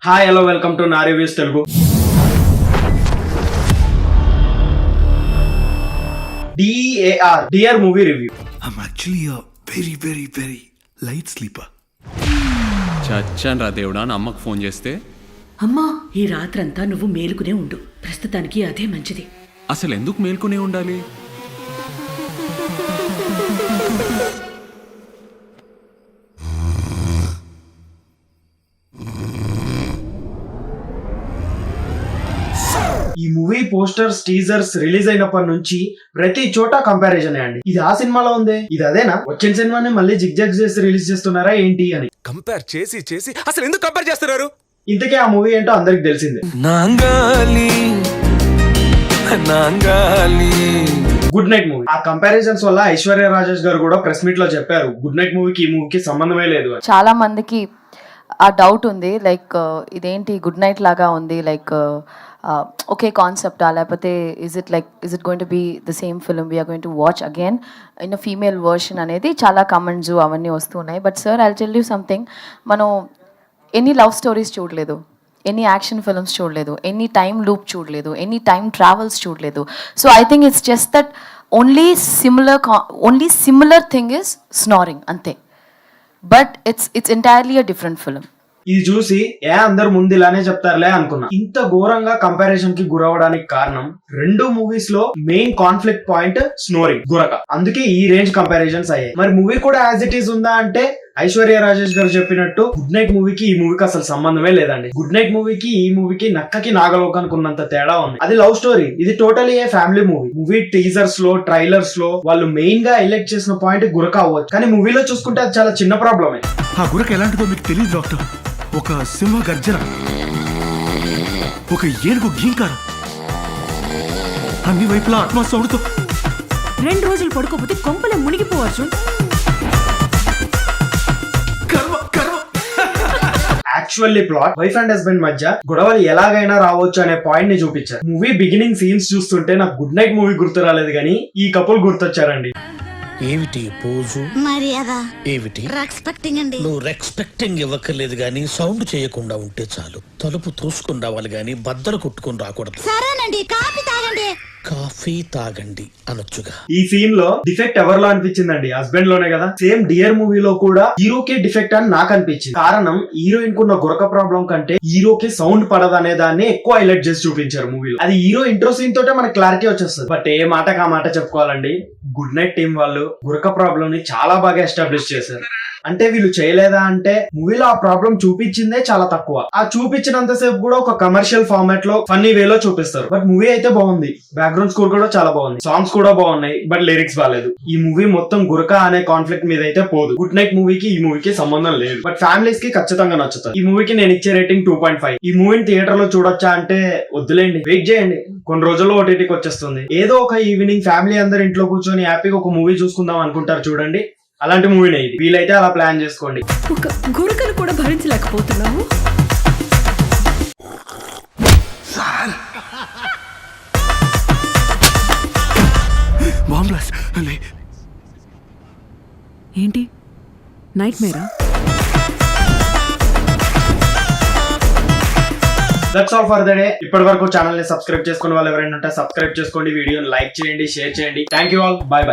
Hi hello welcome to నా reviews Telugu. DEAR dear movie review. I'm actually a very light sleeper. చచ్చాను రా దేవుడా అని అమ్మకు ఫోన్ చేస్తే అమ్మా ఈ రాత్రంతా నువ్వు మేలుకునే ఉండు, ప్రస్తుతానికి అదే మంచిది. అసలు ఎందుకు మేల్కొనే ఉండాలి? ఈ మూవీ పోస్టర్స్ టీజర్స్ రిలీజ్ అయినప్పటి నుంచి ప్రతి చోట కంపారిజన్ అండి. ఇది ఆ సినిమాలో ఉంది, ఇది అదేనా, వచ్చిన సినిమాని మళ్ళీ జిగ్జాగ్ చేసి రిలీజ్ చేస్తున్నారా ఏంటి అని కంపేర్ చేసి అసలు ఎందుకు కంపేర్ చేస్తున్నారు? ఇంతకీ ఆ మూవీ ఏంటో అందరికి తెలిసిందే. Good night movie. ఆ కంపారిజన్స్ వల్ల ఐశ్వర్య రాజేష్ గారు కూడా ప్రెస్ మీట్ లో చెప్పారు గుడ్ నైట్ మూవీకి ఈ మూవీకి సంబంధమే లేదు అని. చాలా మందికి ఆ డౌట్ ఉంది, లైక్ ఇదేంటి గుడ్ నైట్ లాగా ఉంది, లైక్ ఓకే కాన్సెప్టా లేకపోతే is it going to be the same film we're going to watch again in a female version అనేది చాలా కమెంట్స్ అవన్నీ వస్తున్నాయి. But sir I'll tell you something, మనం ఎన్ని లవ్ స్టోరీస్ చూడలేదు, ఎన్ని యాక్షన్ ఫిల్మ్స్ చూడలేదు, ఎన్ని టైం లూప్ చూడలేదు, ఎన్ని టైం ట్రావెల్స్ చూడలేదు. So I think it's just that only similar thing is snaring అంతే. But it's entirely a different film. ఇది చూసి అందరు ముందు ఇలానే చెప్తారులే అనుకున్నా. ఇంత ఘోరంగా కంపారిజన్ కి గురవడానికి కారణం రెండు మూవీస్ లో మెయిన్ కాన్ఫ్లిక్ట్ పాయింట్ స్నోరింగ్, గురక. అందుకే ఈ రేంజ్ కంపారిజన్స్ అయ్యాయి. మరి మూవీ కూడా యాజ్ ఇట్ ఈస్ ఉందా అంటే ఐశ్వర్య రాజేష్ గారు చెప్పినట్టు గుడ్ నైట్ మూవీకి ఈ మూవీకి అసలు సంబంధమే లేదండి. గుడ్ నైట్ మూవీకి ఈ మూవీకి నక్కకి నాగలోకానికి ఉన్నంత తేడా ఉంది. అది లవ్ స్టోరీ, ఇది టోటలీ ఏ ఫ్యామిలీ మూవీ. మూవీ టీజర్స్ లో ట్రైలర్స్ లో వాళ్ళు మెయిన్ గా హైలైట్ చేసిన పాయింట్ గురక అవ్వచ్చు, కానీ మూవీలో చూసుకుంటే అది చాలా చిన్న ప్రాబ్లమే. ఆ గురక ఎలాంటిదో మీకు తెలియదు డాక్టర్. ఒక సింహ గర్జన, ఒక ఏనుగు గీంకారం, అన్ని వైపులా ఆత్మ సౌడుతో 2 రోజులు పడుకోపోతే కొంపలే మునిగిపోవచ్చు. Actually plot wife and husband మధ్య గొడవలు ఎలాగైనా రావచ్చు అనే పాయింట్ ని చూపించారు. మూవీ బిగినింగ్ సీన్స్ చూస్తుంటే నాకు గుడ్ నైట్ మూవీ గుర్తు రాలేదు, కానీ ఈ కపుల్ గుర్తొచ్చారండి. ఏమిటి పోజు, మర్యాద, ఏమిటి రెస్పెక్టింగ్ అండి. నువ్వు రెస్పెక్టింగ్ ఇవ్వక్కర్లేదు గానీ సౌండ్ చేయకుండా ఉంటే చాలు. తలుపు తోసుకుని రావాలి గానీ బద్దలు కొట్టుకుని రాకూడదు. సరేనండి, కాఫీ తాగండి. కాఫీ తాగండి అనొచ్చుగా. ఈ సీన్ లో డిఫెక్ట్ ఎవరిలో అనిపించిందండి? హస్బెండ్ లోనే కదా. సేమ్ డియర్ మూవీలో కూడా హీరోకే డిఫెక్ట్ అని నాకు అనిపించింది. కారణం హీరోయిన్ కున్న గురక ప్రాబ్లం కంటే హీరోకి సౌండ్ పడదనే దాన్ని ఎక్కువ హైలైట్ చేసి చూపించారు మూవీలో. అది హీరో ఇంట్రో సీన్ తోటే మనకి క్లారిటీ వచ్చేస్తుంది. బట్ ఏ మాటకి ఆ మాట చెప్పుకోవాలండి, గుడ్ నైట్ టీం వాళ్ళు గురక ప్రాబ్లం ని చాలా బాగా ఎస్టాబ్లిష్ చేశారు. అంటే వీళ్ళు చేయలేదా అంటే మూవీలో ఆ ప్రాబ్లం చూపించిందే చాలా తక్కువ. ఆ చూపించినంత సేపు కూడా ఒక కమర్షియల్ ఫార్మాట్ లో ఫన్నీ వేలో చూపిస్తారు. బట్ మూవీ అయితే బాగుంది, బ్యాక్గ్రౌండ్ స్కోర్ కూడా చాలా బాగుంది, సాంగ్స్ కూడా బాగున్నాయి, బట్ లిరిక్స్ బాగాలేదు. ఈ మూవీ మొత్తం గురక అనే కాన్ఫ్లిక్ట్ మీద అయితే పోదు. గుడ్ నైట్ మూవీకి ఈ మూవీకి సంబంధం లేదు, బట్ ఫ్యామిలీస్ కి ఖచ్చితంగా నచ్చుతుంది. ఈ మూవీకి నేను ఇచ్చే రేటింగ్ 2.5. ఈ మూవీని థియేటర్ లో చూడొచ్చా అంటే వద్దులేండి, వెయిట్ చేయండి, కొన్ని రోజుల్లో ఓటీటీకి వచ్చేస్తుంది. ఏదో ఒక ఈవినింగ్ ఫ్యామిలీ అందరు ఇంట్లో కూర్చొని హ్యాపీగా ఒక మూవీ చూసుకుందాం అనుకుంటారు చూడండి, అలాంటి మూవీనే ఇది. వీలైతే అలా ప్లాన్ చేసుకోండి. ఒక గురకను కూడా భరించలేకపోతున్నావు. ఏంటి night Mera? That's all for the day. ఇప్పటి వరకు ఛానల్ ని సబ్స్క్రైబ్ చేసుకునే వాళ్ళు ఎవరైనా ఉంటే సబ్స్క్రైబ్ చేసుకోండి, వీడియోని లైక్ చేయండి, షేర్ చేయండి. Thank you all, by by.